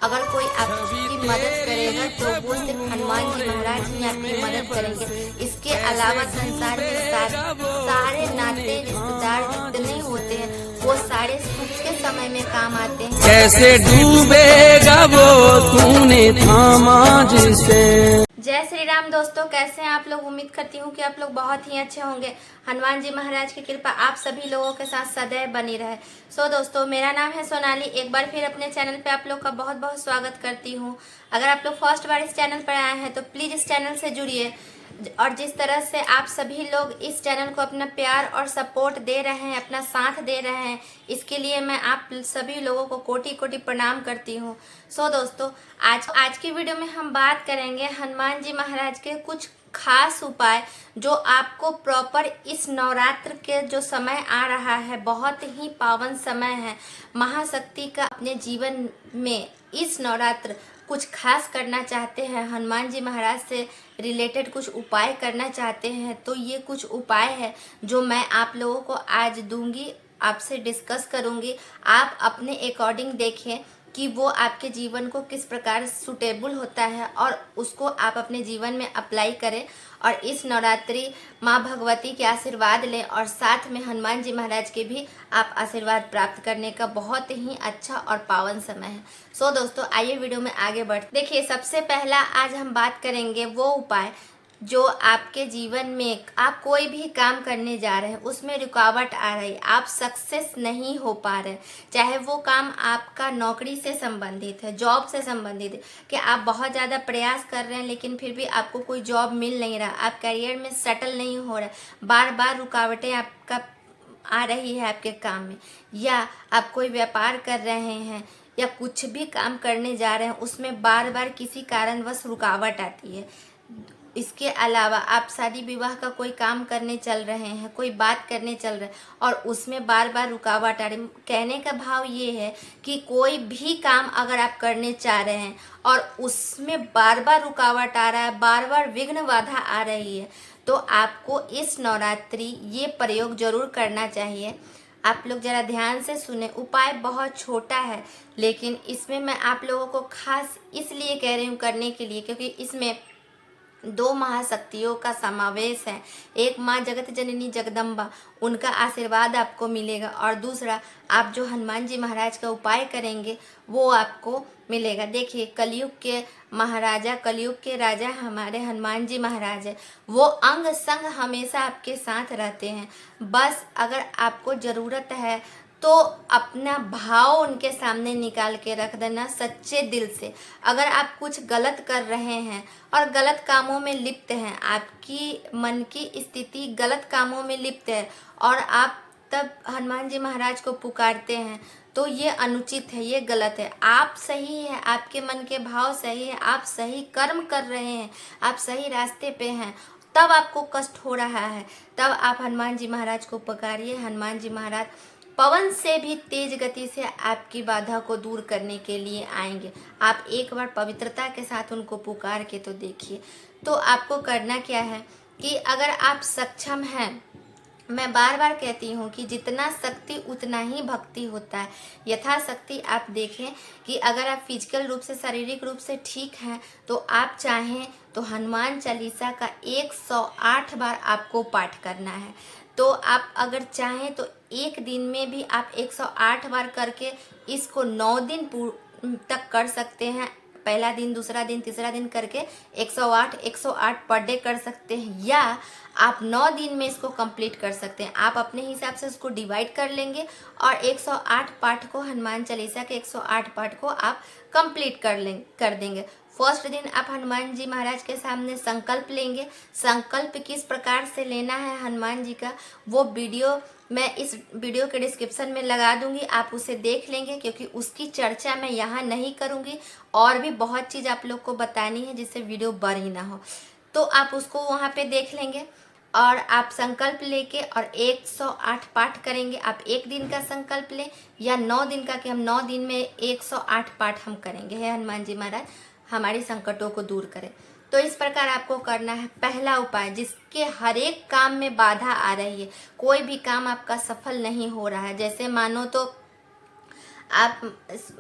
अगर कोई आपकी मदद करेगा तो वो सिर्फ हनुमान जी महाराज ही आपकी मदद करेंगे। इसके अलावा संसार में सारे नाते रिश्तेदार जितने होते हैं वो सारे सुख के समय में काम आते हैं। कैसे डूबेगा वो तूने थामा जिसे। जय श्री राम दोस्तों, कैसे हैं आप लोग। उम्मीद करती हूँ कि आप लोग बहुत ही अच्छे होंगे। हनुमान जी महाराज की कृपा आप सभी लोगों के साथ सदैव बनी रहे। दोस्तों, मेरा नाम है सोनाली। एक बार फिर अपने चैनल पे आप लोग का बहुत बहुत स्वागत करती हूँ। अगर आप लोग फर्स्ट बार इस चैनल पर आए हैं तो प्लीज़ इस चैनल से जुड़िए। और जिस तरह से आप सभी लोग इस चैनल को अपना प्यार और सपोर्ट दे रहे हैं, अपना साथ दे रहे हैं, इसके लिए मैं आप सभी लोगों को कोटि कोटि प्रणाम करती हूँ। दोस्तों, आज की वीडियो में हम बात करेंगे हनुमान जी महाराज के कुछ खास उपाय जो आपको प्रॉपर इस नवरात्र के जो समय आ रहा है, बहुत ही पावन समय है। महाशक्ति का अपने जीवन में इस नवरात्र कुछ खास करना चाहते हैं, हनुमान जी महाराज से रिलेटेड कुछ उपाय करना चाहते हैं, तो ये कुछ उपाय है जो मैं आप लोगों को आज दूंगी, आपसे डिस्कस करूंगी। आप अपने अकॉर्डिंग देखें कि वो आपके जीवन को किस प्रकार सूटेबल होता है और उसको आप अपने जीवन में अप्लाई करें और इस नवरात्रि माँ भगवती के आशीर्वाद लें और साथ में हनुमान जी महाराज के भी आप आशीर्वाद प्राप्त करने का बहुत ही अच्छा और पावन समय है। दोस्तों, आइए वीडियो में आगे बढ़ते। देखिए, सबसे पहला आज हम बात करेंगे वो उपाय जो आपके जीवन में आप कोई भी काम करने जा रहे हैं उसमें रुकावट आ रही, आप सक्सेस नहीं हो पा रहे, चाहे वो काम आपका नौकरी से संबंधित है, जॉब से संबंधित है, कि आप बहुत ज़्यादा प्रयास कर रहे हैं लेकिन फिर भी आपको कोई जॉब मिल नहीं रहा, आप करियर में सेटल नहीं हो रहे, बार बार रुकावटें आपका आ रही है आपके काम में, या आप कोई व्यापार कर रहे हैं या कुछ भी काम करने जा रहे हैं उसमें बार बार किसी कारणवश रुकावट आती है। इसके अलावा आप शादी विवाह का कोई काम करने चल रहे हैं, कोई बात करने चल रहे हैं और उसमें बार बार रुकावट आ रही। कहने का भाव ये है कि कोई भी काम अगर आप करने चाह रहे हैं और उसमें बार बार रुकावट आ रहा है, बार बार विघ्न बाधा आ रही है, तो आपको इस नवरात्रि ये प्रयोग जरूर करना चाहिए। आप लोग ज़रा ध्यान से सुने। उपाय बहुत छोटा है लेकिन इसमें मैं आप लोगों को खास इसलिए कह रही हूँ करने के लिए क्योंकि इसमें दो महाशक्तियों का समावेश है। एक माँ जगत जननी जगदम्बा, उनका आशीर्वाद आपको मिलेगा और दूसरा आप जो हनुमान जी महाराज का उपाय करेंगे वो आपको मिलेगा। देखिए, कलयुग के महाराजा, कलयुग के राजा हमारे हनुमान जी महाराज है। वो अंग संग हमेशा आपके साथ रहते हैं। बस अगर आपको ज़रूरत है तो अपना भाव उनके सामने निकाल के रख देना सच्चे दिल से। अगर आप कुछ गलत कर रहे हैं और गलत कामों में लिप्त हैं, आपकी मन की स्थिति गलत कामों में लिप्त है और आप तब हनुमान जी महाराज को पुकारते हैं, तो ये अनुचित है, ये गलत है। आप सही है, आपके मन के भाव सही है, आप सही कर्म कर रहे हैं, आप सही रास्ते पे हैं, तब आपको कष्ट हो रहा है, तब आप हनुमान जी महाराज को पुकारिए। हनुमान जी महाराज पवन से भी तेज गति से आपकी बाधा को दूर करने के लिए आएंगे। आप एक बार पवित्रता के साथ उनको पुकार के तो देखिए। तो आपको करना क्या है कि अगर आप सक्षम हैं, मैं बार बार कहती हूँ कि जितना शक्ति उतना ही भक्ति होता है। यथाशक्ति आप देखें कि अगर आप फिजिकल रूप से, शारीरिक रूप से ठीक हैं तो आप चाहें तो हनुमान चालीसा का 108 बार आपको पाठ करना है। तो आप अगर चाहें तो एक दिन में भी आप 108 बार करके इसको 9 दिन तक कर सकते हैं। पहला दिन, दूसरा दिन, तीसरा दिन करके 108 पर डे कर सकते हैं, या आप 9 दिन में इसको कंप्लीट कर सकते हैं। आप अपने हिसाब से उसको डिवाइड कर लेंगे और 108 पाठ को, हनुमान चालीसा के 108 पाठ को आप कंप्लीट कर देंगे। फर्स्ट दिन आप हनुमान जी महाराज के सामने संकल्प लेंगे। संकल्प किस प्रकार से लेना है हनुमान जी का, वो वीडियो मैं इस वीडियो के डिस्क्रिप्शन में लगा दूंगी, आप उसे देख लेंगे क्योंकि उसकी चर्चा मैं यहाँ नहीं करूँगी। और भी बहुत चीज़ आप लोग को बतानी है जिससे वीडियो बड़ी ना हो, तो आप उसको वहाँ पे देख लेंगे और आप संकल्प लेके और 108 पाठ करेंगे। आप एक दिन का संकल्प लें या 9 दिन का, कि हम 9 दिन में 108 पाठ हम करेंगे, हे हनुमान जी महाराज हमारी संकटों को दूर करें। तो इस प्रकार आपको करना है। पहला उपाय, जिसके हर एक काम में बाधा आ रही है, कोई भी काम आपका सफल नहीं हो रहा है, जैसे मानो तो आप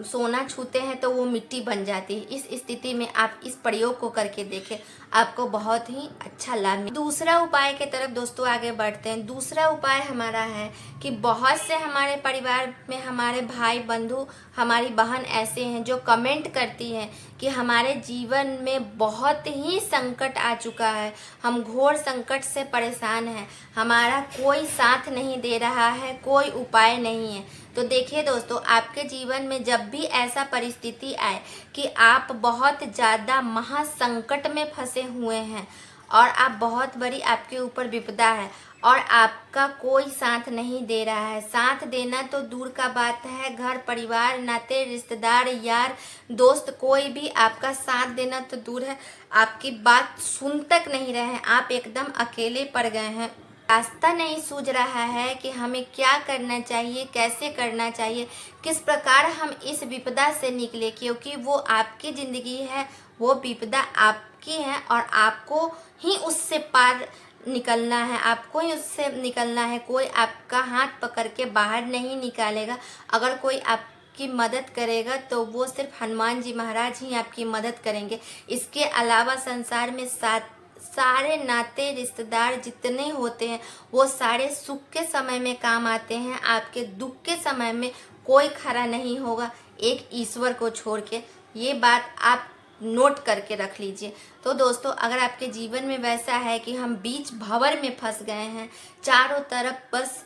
सोना छूते हैं तो वो मिट्टी बन जाती है। इस स्थिति में आप इस प्रयोग को करके देखें, आपको बहुत ही अच्छा लाभ मिलेगा। दूसरा उपाय के तरफ दोस्तों आगे बढ़ते हैं। दूसरा उपाय हमारा है कि बहुत से हमारे परिवार में हमारे भाई बंधु, हमारी बहन ऐसे हैं जो कमेंट करती हैं कि हमारे जीवन में बहुत ही संकट आ चुका है, हम घोर संकट से परेशान हैं, हमारा कोई साथ नहीं दे रहा है, कोई उपाय नहीं है। तो देखिए दोस्तों, आपके जीवन में जब भी ऐसा परिस्थिति आए कि आप बहुत ज़्यादा महासंकट में फंसे हुए हैं और आप बहुत बड़ी आपके ऊपर विपदा है और आपका कोई साथ नहीं दे रहा है, साथ देना तो दूर का बात है, घर परिवार नाते रिश्तेदार यार दोस्त कोई भी आपका साथ देना तो दूर है, आपकी बात सुन तक नहीं रहे हैं, आप एकदम अकेले पड़ गए हैं, रास्ता नहीं सूझ रहा है कि हमें क्या करना चाहिए, कैसे करना चाहिए, किस प्रकार हम इस विपदा से निकले, क्योंकि वो आपकी ज़िंदगी है, वो विपदा आपकी है और आपको ही उससे पार निकलना है, आपको ही उससे निकलना है। कोई आपका हाथ पकड़ के बाहर नहीं निकालेगा। अगर कोई आपकी मदद करेगा तो वो सिर्फ हनुमान जी महाराज ही आपकी मदद करेंगे। इसके अलावा संसार में सारे नाते रिश्तेदार जितने होते हैं वो सारे सुख के समय में काम आते हैं, आपके दुख के समय में कोई खड़ा नहीं होगा, एक ईश्वर को छोड़ के। ये बात आप नोट करके रख लीजिए। तो दोस्तों, अगर आपके जीवन में वैसा है कि हम बीच भंवर में फंस गए हैं, चारों तरफ बस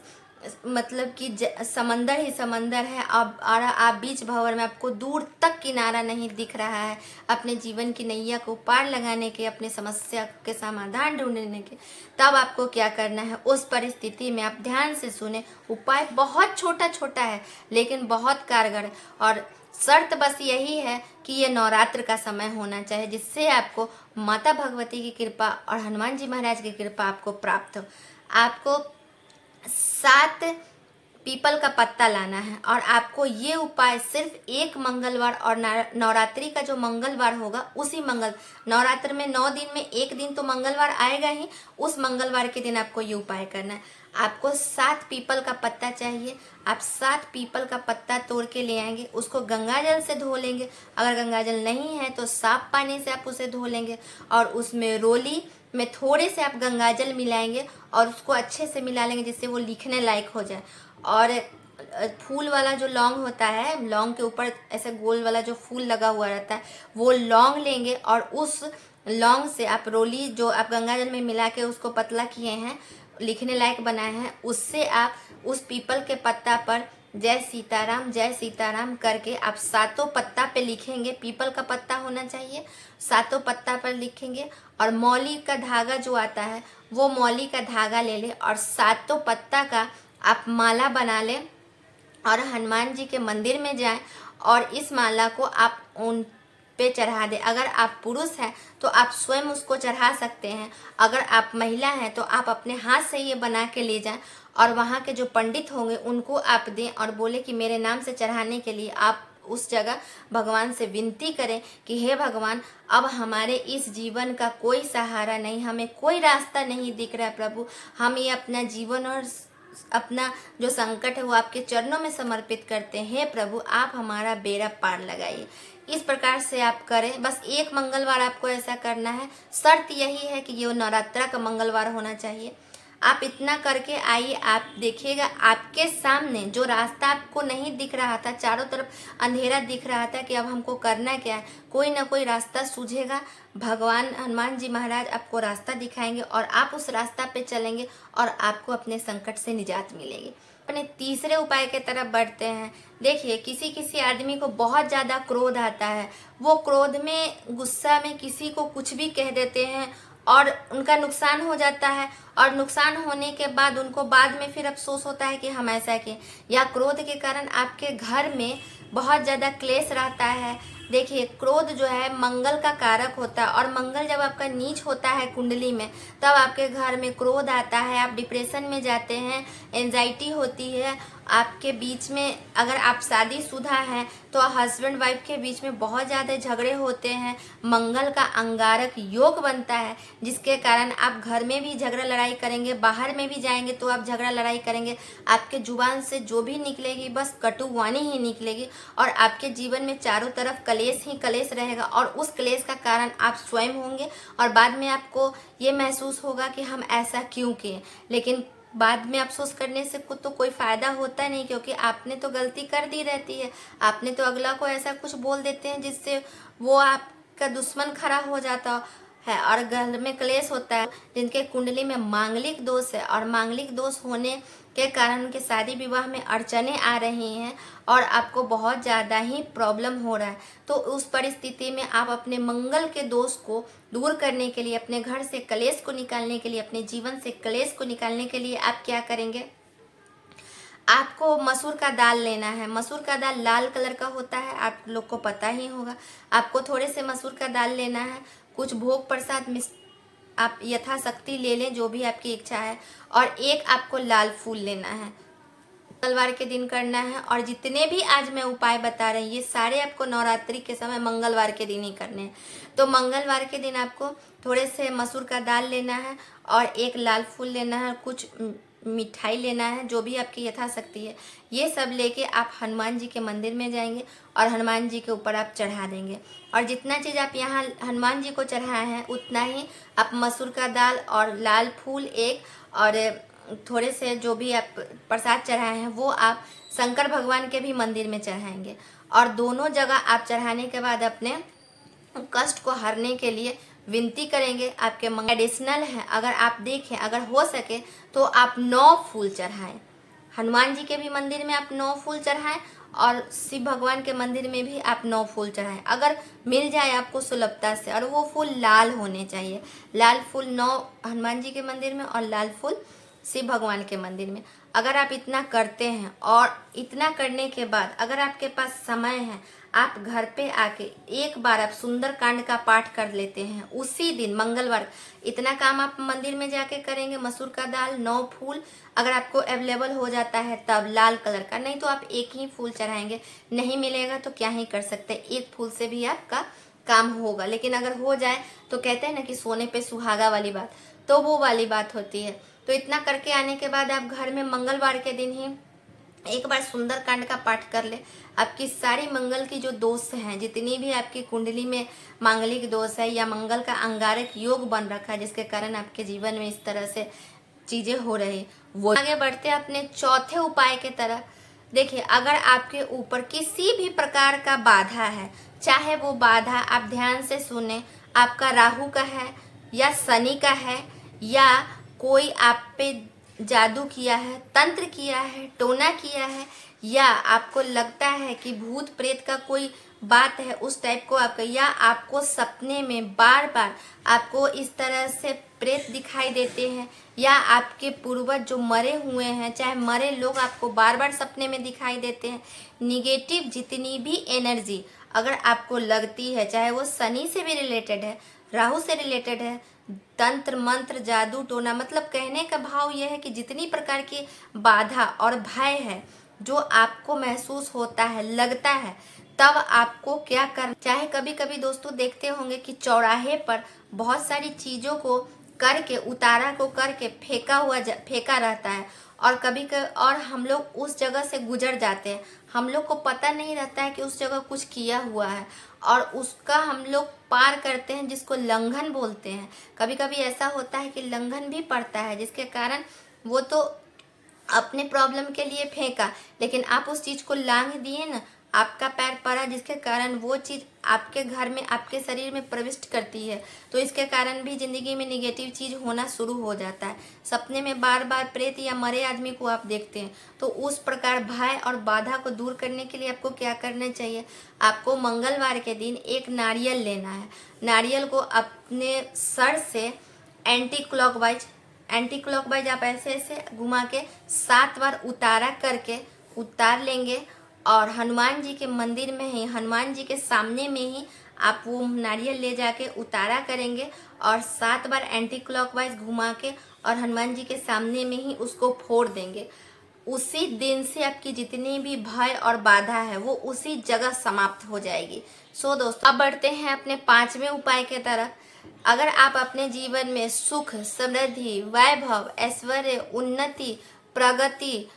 मतलब कि समंदर ही समंदर है और आप बीच भंवर में, आपको दूर तक किनारा नहीं दिख रहा है अपने जीवन की नैया को पार लगाने के, अपने समस्या के समाधान ढूंढने के, तब आपको क्या करना है। उस परिस्थिति में आप ध्यान से सुने, उपाय बहुत छोटा छोटा है लेकिन बहुत कारगर है और शर्त बस यही है कि ये नवरात्र का समय होना चाहिए, जिससे आपको माता भगवती की कृपा और हनुमान जी महाराज की कृपा आपको प्राप्त हो। आपको 7 पीपल का पत्ता लाना है और आपको ये उपाय सिर्फ एक मंगलवार और नवरात्रि का जो मंगलवार होगा उसी नवरात्र में 9 दिन में एक दिन तो मंगलवार आएगा ही, उस मंगलवार के दिन आपको ये उपाय करना है। आपको 7 पीपल का पत्ता चाहिए। आप 7 पीपल का पत्ता तोड़ के ले आएंगे, उसको गंगाजल से धो लेंगे। अगर गंगाजल नहीं है तो साफ पानी से आप उसे धो लेंगे और उसमें रोली में थोड़े से आप गंगाजल मिलाएंगे और उसको अच्छे से मिला लेंगे जिससे वो लिखने लायक हो जाए। और फूल वाला जो लौंग होता है, लौंग के ऊपर ऐसे गोल वाला जो फूल लगा हुआ रहता है, वो लौंग लेंगे और उस लौंग से आप रोली जो आप गंगाजल में मिला के उसको पतला किए हैं, लिखने लायक बनाए हैं, उससे आप उस पीपल के पत्ता पर जय सीताराम करके आप 7 पत्ता पे लिखेंगे। पीपल का पत्ता होना चाहिए, 7 पत्ता पर लिखेंगे और मौली का धागा जो आता है वो मौली का धागा ले लें और 7 पत्ता का आप माला बना लें और हनुमान जी के मंदिर में जाएं और इस माला को आप उन पे चढ़ा दें। अगर आप पुरुष हैं तो आप स्वयं उसको चढ़ा सकते हैं, अगर आप महिला हैं तो आप अपने हाथ से ये बना के ले जाएं और वहाँ के जो पंडित होंगे उनको आप दें और बोले कि मेरे नाम से चढ़ाने के लिए आप उस जगह भगवान से विनती करें कि हे भगवान, अब हमारे इस जीवन का कोई सहारा नहीं, हमें कोई रास्ता नहीं दिख रहा है प्रभु, हम ये अपना जीवन और अपना जो संकट है वो आपके चरणों में समर्पित करते हैं। प्रभु, आप हमारा बेड़ा पार लगाइए। इस प्रकार से आप करें। बस एक मंगलवार आपको ऐसा करना है। शर्त यही है कि ये नवरात्रा का मंगलवार होना चाहिए। आप इतना करके आइए, आप देखिएगा आपके सामने जो रास्ता आपको नहीं दिख रहा था, चारों तरफ अंधेरा दिख रहा था कि अब हमको करना क्या है, कोई ना कोई रास्ता सूझेगा। भगवान हनुमान जी महाराज आपको रास्ता दिखाएंगे और आप उस रास्ता पे चलेंगे और आपको अपने संकट से निजात मिलेगी। अपने तीसरे उपाय के तरफ बढ़ते हैं। देखिए, किसी किसी आदमी को बहुत ज़्यादा क्रोध आता है, वो क्रोध में, गुस्सा में किसी को कुछ भी कह देते हैं और उनका नुकसान हो जाता है और नुकसान होने के बाद उनको बाद में फिर अफसोस होता है कि हम ऐसा किए। या क्रोध के कारण आपके घर में बहुत ज़्यादा क्लेश रहता है। देखिए, क्रोध जो है मंगल का कारक होता है, और मंगल जब आपका नीच होता है कुंडली में, तब आपके घर में क्रोध आता है, आप डिप्रेशन में जाते हैं, एंजाइटी होती है आपके बीच में। अगर आप शादीशुदा हैं तो हस्बैंड वाइफ के बीच में बहुत ज़्यादा झगड़े होते हैं। मंगल का अंगारक योग बनता है, जिसके कारण आप घर में भी झगड़ा लड़ाई करेंगे, बाहर में भी जाएंगे तो आप झगड़ा लड़ाई करेंगे। आपके जुबान से जो भी निकलेगी बस कटुवाणी ही निकलेगी, और आपके जीवन में चारों तरफ कलेश ही कलेश रहेगा, और उस कलेश का कारण आप स्वयं होंगे। और बाद में आपको ये महसूस होगा कि हम ऐसा क्यों किए, लेकिन बाद में अफसोस करने से कुछ तो कोई फ़ायदा होता नहीं, क्योंकि आपने तो गलती कर दी रहती है। आपने तो अगला को ऐसा कुछ बोल देते हैं जिससे वो आपका दुश्मन खड़ा हो जाता है, और घर में क्लेश होता है। जिनके कुंडली में मांगलिक दोष है, और मांगलिक दोष होने के कारण उनके शादी विवाह में अड़चने आ रही हैं, और आपको बहुत ज़्यादा ही प्रॉब्लम हो रहा है, तो उस परिस्थिति में आप अपने मंगल के दोष को दूर करने के लिए, अपने घर से क्लेश को निकालने के लिए, अपने जीवन से क्लेश को निकालने के लिए आप क्या करेंगे? आपको मसूर का दाल लेना है। मसूर का दाल लाल कलर का होता है, आप लोग को पता ही होगा। आपको थोड़े से मसूर का दाल लेना है, कुछ भोग प्रसाद आप यथाशक्ति ले लें, जो भी आपकी इच्छा है, और एक आपको लाल फूल लेना है। मंगलवार के दिन करना है, और जितने भी आज मैं उपाय बता रही हूँ ये सारे आपको नवरात्रि के समय मंगलवार के दिन ही करने हैं। तो मंगलवार के दिन आपको थोड़े से मसूर का दाल लेना है, और एक लाल फूल लेना है, कुछ मिठाई लेना है, जो भी आपकी यथाशक्ति है। ये सब लेके आप हनुमान जी के मंदिर में जाएंगे, और हनुमान जी के ऊपर आप चढ़ा देंगे। और जितना चीज़ आप यहाँ हनुमान जी को चढ़ाए हैं उतना ही आप मसूर का दाल और लाल फूल एक, और थोड़े से जो भी आप प्रसाद चढ़ाए हैं वो आप शंकर भगवान के भी मंदिर में चढ़ाएंगे। और दोनों जगह आप चढ़ाने के बाद अपने कष्ट को हरने के लिए विनती करेंगे। आपके एडिशनल है, अगर आप देखें, अगर हो सके तो आप 9 फूल चढ़ाएं। हनुमान जी के भी मंदिर में आप 9 फूल चढ़ाएं, और शिव भगवान के मंदिर में भी आप 9 फूल चढ़ाएं, अगर मिल जाए आपको सुलभता से। और वो फूल लाल होने चाहिए। लाल फूल 9 हनुमान जी के मंदिर में, और लाल फूल शिव भगवान के मंदिर में। अगर आप इतना करते हैं, और इतना करने के बाद अगर आपके पास समय है, आप घर पे आके एक बार आप सुंदरकांड का पाठ कर लेते हैं उसी दिन मंगलवार। इतना काम आप मंदिर में जाके करेंगे। मसूर का दाल, 9 फूल अगर आपको अवेलेबल हो जाता है तब लाल कलर का, नहीं तो आप एक ही फूल चढ़ाएंगे। नहीं मिलेगा तो क्या ही कर सकते, एक फूल से भी आपका काम होगा। लेकिन अगर हो जाए तो कहते हैं ना कि सोने पे सुहागा वाली बात, तो वो वाली बात होती है। तो इतना करके आने के बाद आप घर में मंगलवार के दिन ही एक बार सुंदरकांड का पाठ कर ले। आपकी सारी मंगल की जो दोष हैं, जितनी भी आपकी कुंडली में मांगलिक दोष है या मंगल का अंगारक योग बन रखा है, जिसके कारण आपके जीवन में इस तरह से चीजें हो रही, वो आगे बढ़ते अपने चौथे उपाय के तरफ। देखिए, अगर आपके ऊपर किसी भी प्रकार का बाधा है, चाहे वो बाधा आप ध्यान से सुने, आपका राहु का है या शनि का है, या कोई आप पे जादू किया है, तंत्र किया है, टोना किया है, या आपको लगता है कि भूत प्रेत का कोई बात है उस टाइप को आपका, या आपको सपने में बार बार आपको इस तरह से प्रेत दिखाई देते हैं, या आपके पूर्वज जो मरे हुए हैं, चाहे मरे लोग आपको बार बार सपने में दिखाई देते हैं। निगेटिव जितनी भी एनर्जी अगर आपको लगती है, चाहे वो शनि से भी रिलेटेड है, राहु से रिलेटेड है, तंत्र मंत्र जादू टोना, मतलब कहने का भाव यह है कि जितनी प्रकार की बाधा और भय है जो आपको महसूस होता है, लगता है, तब आपको क्या कर, चाहे कभी कभी दोस्तों देखते होंगे कि चौराहे पर बहुत सारी चीज़ों को करके, उतारा को करके फेंका रहता है, और और हम लोग उस जगह से गुजर जाते हैं। हम लोग को पता नहीं रहता है कि उस जगह कुछ किया हुआ है, और उसका हम लोग पार करते हैं, जिसको लंघन बोलते हैं। कभी कभी ऐसा होता है कि लंघन भी पड़ता है, जिसके कारण वो तो अपने प्रॉब्लम के लिए फेंका, लेकिन आप उस चीज़ को लांघ दिए ना, आपका पैर पड़ा, जिसके कारण वो चीज़ आपके घर में, आपके शरीर में प्रविष्ट करती है। तो इसके कारण भी ज़िंदगी में निगेटिव चीज़ होना शुरू हो जाता है। सपने में बार बार प्रेत या मरे आदमी को आप देखते हैं, तो उस प्रकार भय और बाधा को दूर करने के लिए आपको क्या करना चाहिए? आपको मंगलवार के दिन एक नारियल लेना है। नारियल को अपने सर से एंटी क्लॉकवाइज आप ऐसे ऐसे घुमा के 7 बार उतारा करके उतार लेंगे, और हनुमान जी के मंदिर में ही, हनुमान जी के सामने में ही आप वो नारियल ले जाके उतारा करेंगे और 7 बार एंटी क्लॉकवाइज घुमा के और हनुमान जी के सामने में ही उसको फोड़ देंगे। उसी दिन से आपकी जितनी भी भय और बाधा है वो उसी जगह समाप्त हो जाएगी। सो दोस्तों, अब बढ़ते हैं अपने 5वें उपाय के तरफ। अगर आप अपने जीवन में सुख, समृद्धि, वैभव, ऐश्वर्य, उन्नति, प्रगति,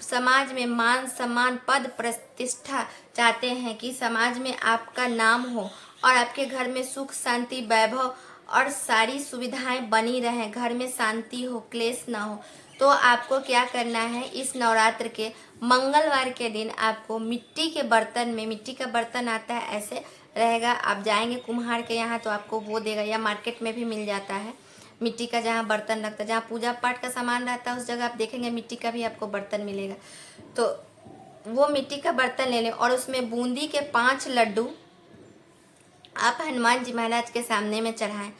समाज में मान सम्मान, पद प्रतिष्ठा चाहते हैं कि समाज में आपका नाम हो और आपके घर में सुख शांति वैभव और सारी सुविधाएं बनी रहें, घर में शांति हो, क्लेश ना हो, तो आपको क्या करना है, इस नवरात्र के मंगलवार के दिन आपको मिट्टी के बर्तन में, मिट्टी का बर्तन आता है ऐसे रहेगा, आप जाएंगे कुम्हार के यहाँ तो आपको वो देगा, या मार्केट में भी मिल जाता है मिट्टी का जहाँ बर्तन रखता है, जहाँ पूजा पाठ का सामान रहता है उस जगह आप देखेंगे मिट्टी का भी आपको बर्तन मिलेगा। तो वो मिट्टी का बर्तन ले लें और उसमें बूंदी के 5 लड्डू आप हनुमान जी महाराज के सामने में चढ़ाएं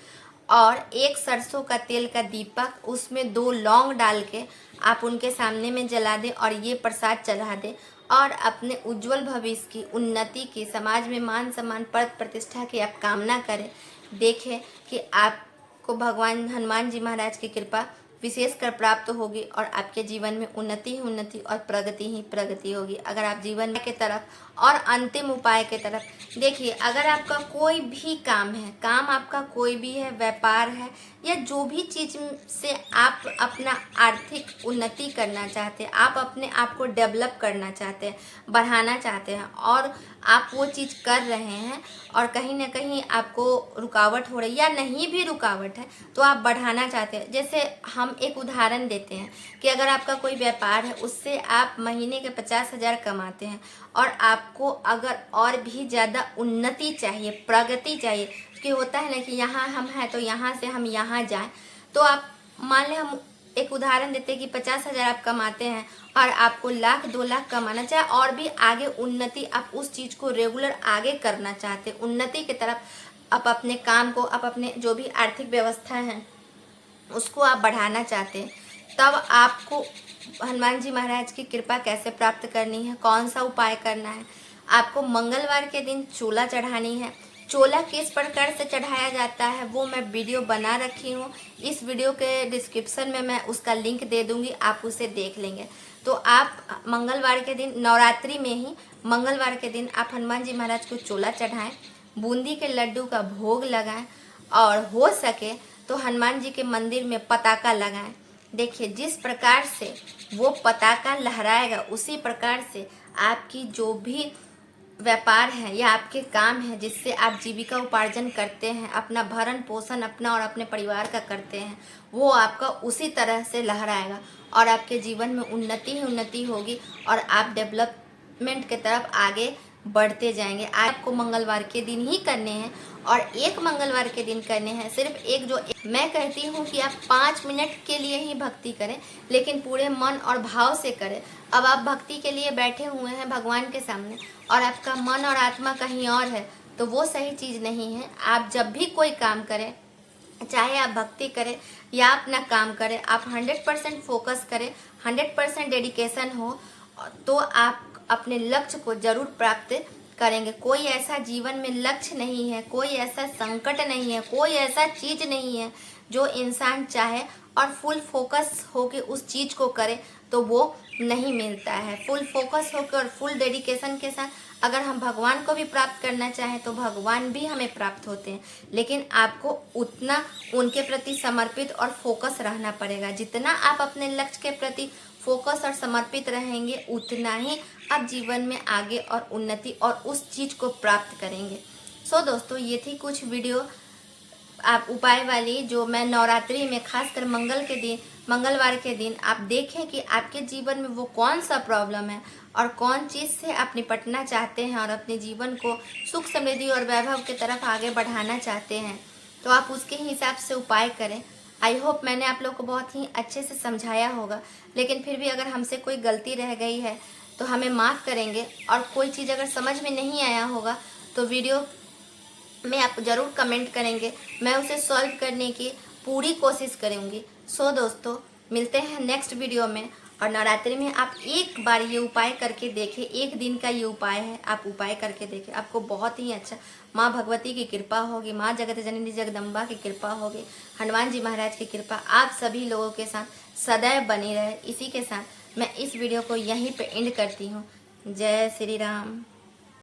और 1 सरसों का तेल का दीपक, उसमें 2 लौंग डाल के आप उनके सामने में जला दें और ये प्रसाद चढ़ा दें और अपने उज्जवल भविष्य की, उन्नति की, समाज में मान सम्मान, पद प्रतिष्ठा की आप कामना करें। देखें कि आपको भगवान हनुमान जी महाराज की कृपा विशेष कर प्राप्त होगी और आपके जीवन में उन्नति ही उन्नति और प्रगति ही प्रगति होगी। अगर आप जीवन के तरफ और अंतिम उपाय के तरफ देखिए, अगर आपका कोई भी काम है, काम आपका कोई भी है, व्यापार है या जो भी चीज़ से आप अपना आर्थिक उन्नति करना चाहते हैं, आप अपने आप को डेवलप करना चाहते हैं, बढ़ाना चाहते हैं और आप वो चीज़ कर रहे हैं और कहीं ना कहीं आपको रुकावट हो रही है या नहीं भी रुकावट है तो आप बढ़ाना चाहते हैं। जैसे हम एक उदाहरण देते हैं कि अगर आपका कोई व्यापार है, उससे आप महीने के 50,000 कमाते हैं और आपको अगर और भी ज़्यादा उन्नति चाहिए, प्रगति चाहिए, कि होता है ना कि यहाँ हम हैं तो यहाँ से हम यहाँ जाएं, तो आप मान लें, हम एक उदाहरण देते हैं कि 50,000 आप कमाते हैं और आपको 1,00,000 2,00,000 कमाना चाहे और भी आगे उन्नति, आप उस चीज़ को रेगुलर आगे करना चाहते हैं, उन्नति की तरफ आप अपने काम को, आप अपने जो भी आर्थिक व्यवस्था है उसको आप बढ़ाना चाहते हैं, तब आपको हनुमान जी महाराज की कृपा कैसे प्राप्त करनी है, कौन सा उपाय करना है। आपको मंगलवार के दिन चोला चढ़ानी है। चोला किस प्रकार से चढ़ाया जाता है वो मैं वीडियो बना रखी हूँ, इस वीडियो के डिस्क्रिप्शन में मैं उसका लिंक दे दूँगी, आप उसे देख लेंगे। तो आप मंगलवार के दिन, नवरात्रि में ही मंगलवार के दिन आप हनुमान जी महाराज को चोला चढ़ाएं, बूंदी के लड्डू का भोग लगाएं और हो सके तो हनुमान जी के मंदिर में पताका लगाएं। देखिए, जिस प्रकार से वो पताका लहराएगा उसी प्रकार से आपकी जो भी व्यापार है या आपके काम है जिससे आप जीविका उपार्जन करते हैं, अपना भरण पोषण अपना और अपने परिवार का करते हैं, वो आपका उसी तरह से लहराएगा और आपके जीवन में उन्नति ही उन्नति होगी और आप डेवलपमेंट की तरफ आगे बढ़ते जाएंगे। आपको मंगलवार के दिन ही करने हैं और एक मंगलवार के दिन करने हैं, सिर्फ एक। जो मैं कहती हूँ कि आप 5 मिनट के लिए ही भक्ति करें, लेकिन पूरे मन और भाव से करें। अब आप भक्ति के लिए बैठे हुए हैं भगवान के सामने और आपका मन और आत्मा कहीं और है, तो वो सही चीज़ नहीं है। आप जब भी कोई काम करें, चाहे आप भक्ति करें या अपना काम करें, आप 100% फोकस करें, 100% डेडिकेशन हो, तो आप अपने लक्ष्य को जरूर प्राप्त करेंगे। कोई ऐसा जीवन में लक्ष्य नहीं है, कोई ऐसा संकट नहीं है, कोई ऐसा चीज़ नहीं है जो इंसान चाहे और फुल फोकस होकर उस चीज़ को करे तो वो नहीं मिलता है। फुल फोकस होकर और फुल डेडिकेशन के साथ अगर हम भगवान को भी प्राप्त करना चाहें तो भगवान भी हमें प्राप्त होते हैं, लेकिन आपको उतना उनके प्रति समर्पित और फोकस रहना पड़ेगा। जितना आप अपने लक्ष्य के प्रति फोकस और समर्पित रहेंगे उतना ही आप जीवन में आगे और उन्नति और उस चीज़ को प्राप्त करेंगे। सो दोस्तों, ये थी कुछ वीडियो आप उपाय वाली जो मैं नवरात्रि में खासकर मंगलवार के दिन आप देखें कि आपके जीवन में वो कौन सा प्रॉब्लम है और कौन चीज़ से आप निपटना चाहते हैं और अपने जीवन को सुख समृद्धि और वैभव की तरफ आगे बढ़ाना चाहते हैं, तो आप उसके हिसाब से उपाय करें। आई होप मैंने आप लोग को बहुत ही अच्छे से समझाया होगा, लेकिन फिर भी अगर हमसे कोई गलती रह गई है तो हमें माफ़ करेंगे और कोई चीज़ अगर समझ में नहीं आया होगा तो वीडियो में आप ज़रूर कमेंट करेंगे, मैं उसे सॉल्व करने की पूरी कोशिश करूँगी। सो दोस्तों, मिलते हैं नेक्स्ट वीडियो में और नवरात्रि में आप एक बार ये उपाय करके देखें, एक दिन का ये उपाय है, आप उपाय करके देखें, आपको बहुत ही अच्छा माँ भगवती की कृपा होगी, माँ जगत जननी जगदम्बा की कृपा होगी, हनुमान जी महाराज की कृपा आप सभी लोगों के साथ सदैव बनी रहे। इसी के साथ मैं इस वीडियो को यहीं पे एंड करती हूँ। जय श्री राम।